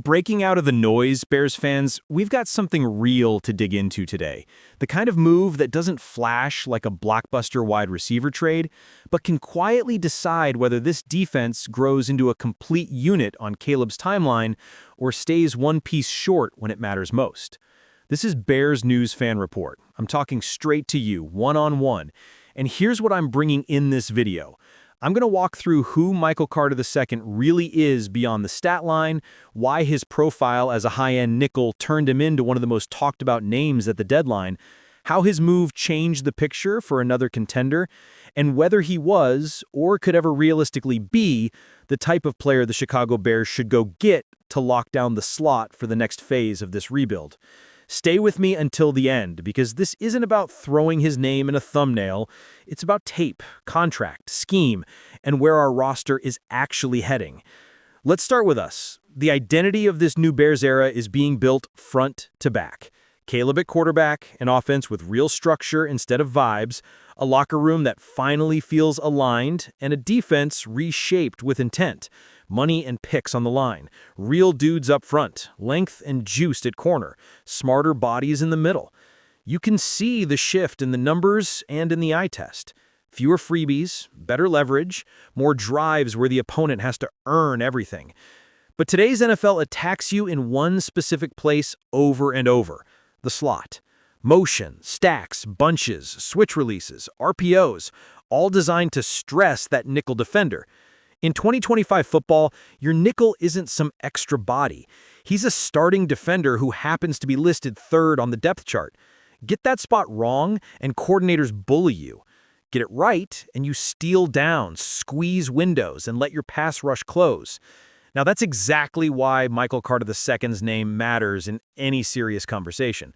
Breaking out of the noise, Bears fans, we've got something real to dig into today. The kind of move that doesn't flash like a blockbuster wide receiver trade, but can quietly decide whether this defense grows into a complete unit on Caleb's timeline or stays one piece short when it matters most. This is Bears News Fan Report. I'm talking straight to you, one-on-one. And here's what I'm bringing in this video. I'm going to walk through who Michael Carter II really is beyond the stat line, why his profile as a high-end nickel turned him into one of the most talked-about names at the deadline, how his move changed the picture for another contender, and whether he was, or could ever realistically be, the type of player the Chicago Bears should go get to lock down the slot for the next phase of this rebuild. Stay with me until the end, because this isn't about throwing his name in a thumbnail. It's about tape, contract, scheme, and where our roster is actually heading. Let's start with us. The identity of this new Bears era is being built front to back. Caleb at quarterback, an offense with real structure instead of vibes, a locker room that finally feels aligned, and a defense reshaped with intent. Money and picks on the line, real dudes up front, length and juiced at corner, smarter bodies in the middle. You can see the shift in the numbers and in the eye test. Fewer freebies, better leverage, more drives where the opponent has to earn everything. But today's NFL attacks you in one specific place over and over: the slot. Motion, stacks, bunches, switch releases, RPOs, all designed to stress that nickel defender. In 2025 football, your nickel isn't some extra body. He's a starting defender who happens to be listed third on the depth chart. Get that spot wrong, and coordinators bully you. Get it right, and you steal down, squeeze windows, and let your pass rush close. Now, that's exactly why Michael Carter II's name matters in any serious conversation.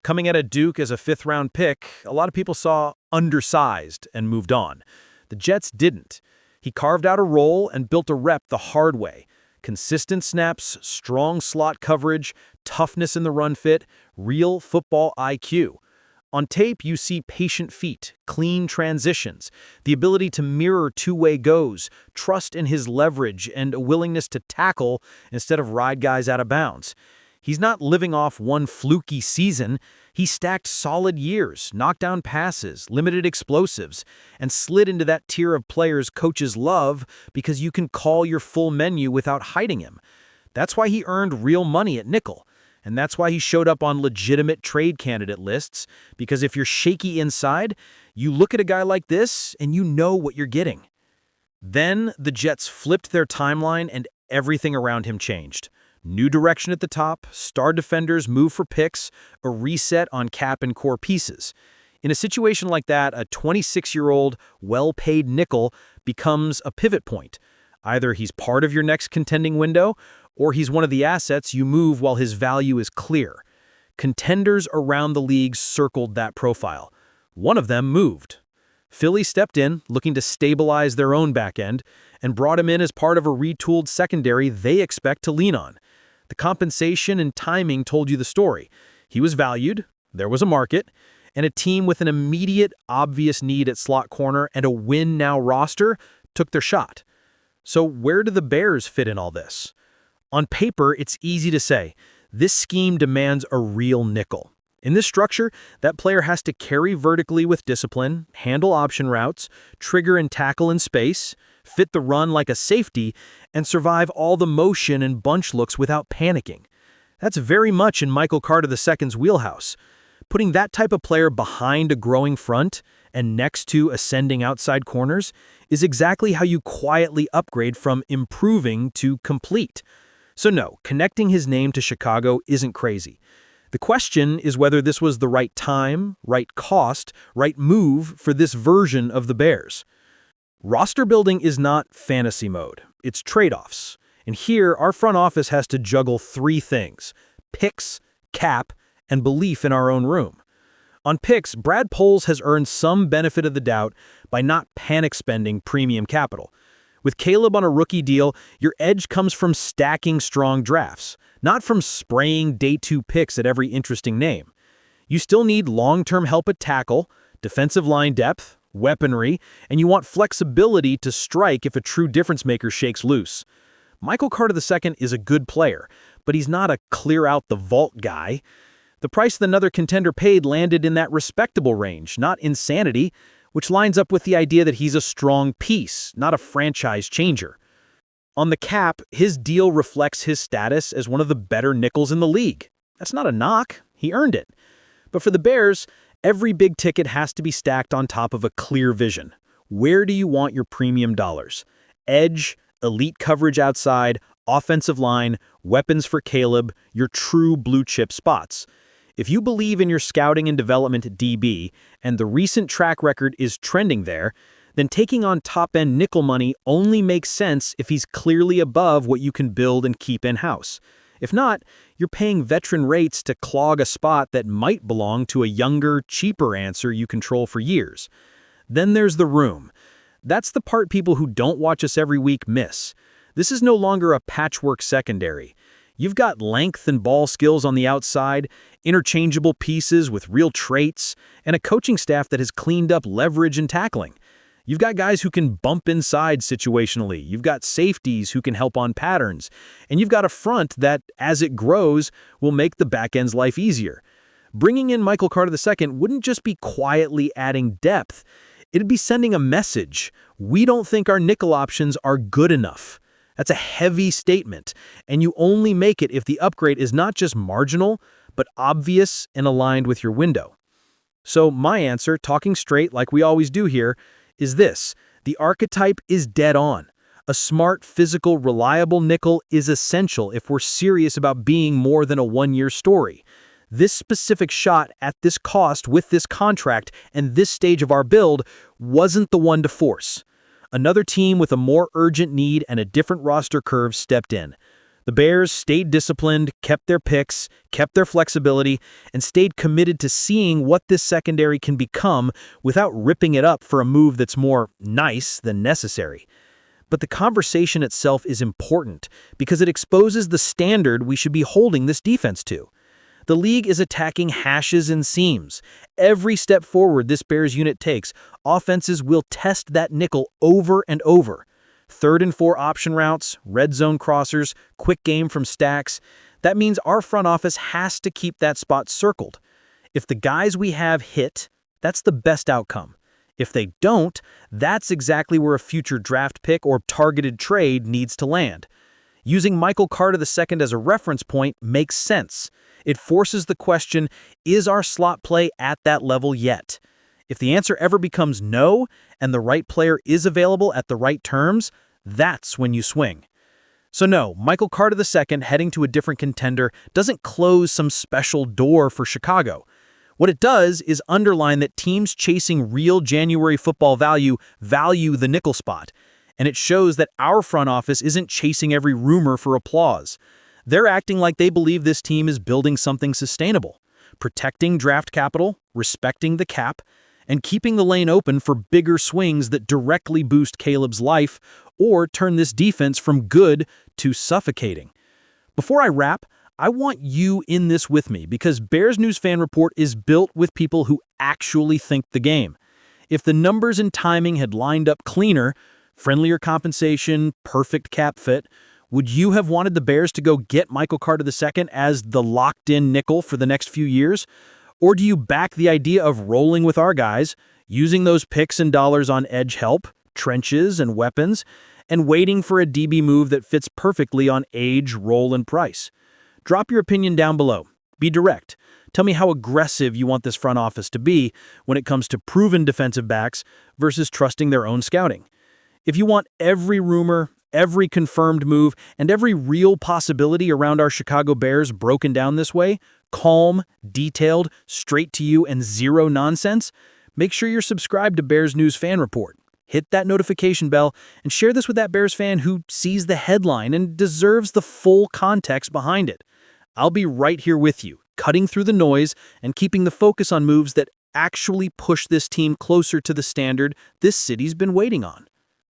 Coming out of Duke as a fifth-round pick, a lot of people saw undersized and moved on. The Jets didn't. He carved out a role and built a rep the hard way. Consistent snaps, strong slot coverage, toughness in the run fit, real football IQ. On tape, you see patient feet, clean transitions, the ability to mirror two-way goes, trust in his leverage, and a willingness to tackle instead of ride guys out of bounds. He's not living off one fluky season. He stacked solid years, knocked down passes, limited explosives, and slid into that tier of players coaches love because you can call your full menu without hiding him. That's why he earned real money at nickel. And that's why he showed up on legitimate trade candidate lists, because if you're shaky inside, you look at a guy like this and you know what you're getting. Then the Jets flipped their timeline and everything around him changed. New direction at the top, star defenders move for picks, a reset on cap and core pieces. In a situation like that, a 26-year-old, well-paid nickel becomes a pivot point. Either he's part of your next contending window, or he's one of the assets you move while his value is clear. Contenders around the league circled that profile. One of them moved. Philly stepped in, looking to stabilize their own back end, and brought him in as part of a retooled secondary they expect to lean on. The compensation and timing told you the story. He was valued, there was a market, and a team with an immediate, obvious need at slot corner and a win-now roster took their shot. So where do the Bears fit in all this? On paper, it's easy to say, this scheme demands a real nickel. In this structure, that player has to carry vertically with discipline, handle option routes, trigger and tackle in space, fit the run like a safety, and survive all the motion and bunch looks without panicking. That's very much in Michael Carter II's wheelhouse. Putting that type of player behind a growing front and next to ascending outside corners is exactly how you quietly upgrade from improving to complete. So no, connecting his name to Chicago isn't crazy. The question is whether this was the right time, right cost, right move for this version of the Bears. Roster building is not fantasy mode. It's trade-offs. And here, our front office has to juggle three things: picks, cap, and belief in our own room. On picks, Brad Poles has earned some benefit of the doubt by not panic spending premium capital. With Caleb on a rookie deal, your edge comes from stacking strong drafts, not from spraying day two picks at every interesting name. You still need long-term help at tackle, defensive line depth, weaponry, and you want flexibility to strike if a true difference maker shakes loose. Michael Carter II is a good player, but he's not a clear-out-the-vault guy. The price that another contender paid landed in that respectable range, not insanity, which lines up with the idea that he's a strong piece, not a franchise changer. On the cap, his deal reflects his status as one of the better nickels in the league. That's not a knock. He earned it. But for the Bears, every big ticket has to be stacked on top of a clear vision. Where do you want your premium dollars? Edge, elite coverage outside, offensive line, weapons for Caleb, your true blue-chip spots. If you believe in your scouting and development at DB, and the recent track record is trending there, then taking on top-end nickel money only makes sense if he's clearly above what you can build and keep in-house. If not, you're paying veteran rates to clog a spot that might belong to a younger, cheaper answer you control for years. Then there's the room. That's the part people who don't watch us every week miss. This is no longer a patchwork secondary. You've got length and ball skills on the outside, interchangeable pieces with real traits, and a coaching staff that has cleaned up leverage and tackling. You've got guys who can bump inside situationally. You've got safeties who can help on patterns. And you've got a front that, as it grows, will make the back end's life easier. Bringing in Michael Carter II wouldn't just be quietly adding depth. It'd be sending a message. We don't think our nickel options are good enough. That's a heavy statement, and you only make it if the upgrade is not just marginal, but obvious and aligned with your window. So my answer, talking straight like we always do here, is this: the archetype is dead on. A smart, physical, reliable nickel is essential if we're serious about being more than a one-year story. This specific shot at this cost with this contract and this stage of our build wasn't the one to force. Another team with a more urgent need and a different roster curve stepped in. The Bears stayed disciplined, kept their picks, kept their flexibility, and stayed committed to seeing what this secondary can become without ripping it up for a move that's more nice than necessary. But the conversation itself is important because it exposes the standard we should be holding this defense to. The league is attacking hashes and seams. Every step forward this Bears unit takes, offenses will test that nickel over and over. 3rd and 4 option routes, red zone crossers, quick game from stacks. That means our front office has to keep that spot circled. If the guys we have hit, that's the best outcome. If they don't, that's exactly where a future draft pick or targeted trade needs to land. Using Michael Carter II as a reference point makes sense. It forces the question, is our slot play at that level yet? If the answer ever becomes no, and the right player is available at the right terms, that's when you swing. So no, Michael Carter II heading to a different contender doesn't close some special door for Chicago. What it does is underline that teams chasing real January football value the nickel spot. And it shows that our front office isn't chasing every rumor for applause. They're acting like they believe this team is building something sustainable, protecting draft capital, respecting the cap, and keeping the lane open for bigger swings that directly boost Caleb's life or turn this defense from good to suffocating. Before I wrap, I want you in this with me because Bears News Fan Report is built with people who actually think the game. If the numbers and timing had lined up cleaner, friendlier compensation, perfect cap fit, would you have wanted the Bears to go get Michael Carter II as the locked-in nickel for the next few years? Or do you back the idea of rolling with our guys, using those picks and dollars on edge help, trenches, and weapons, and waiting for a DB move that fits perfectly on age, role, and price? Drop your opinion down below. Be direct. Tell me how aggressive you want this front office to be when it comes to proven defensive backs versus trusting their own scouting. If you want every rumor, every confirmed move, and every real possibility around our Chicago Bears broken down this way, calm, detailed, straight to you, and zero nonsense, make sure you're subscribed to Bears News Fan Report. Hit that notification bell and share this with that Bears fan who sees the headline and deserves the full context behind it. I'll be right here with you, cutting through the noise and keeping the focus on moves that actually push this team closer to the standard this city's been waiting on.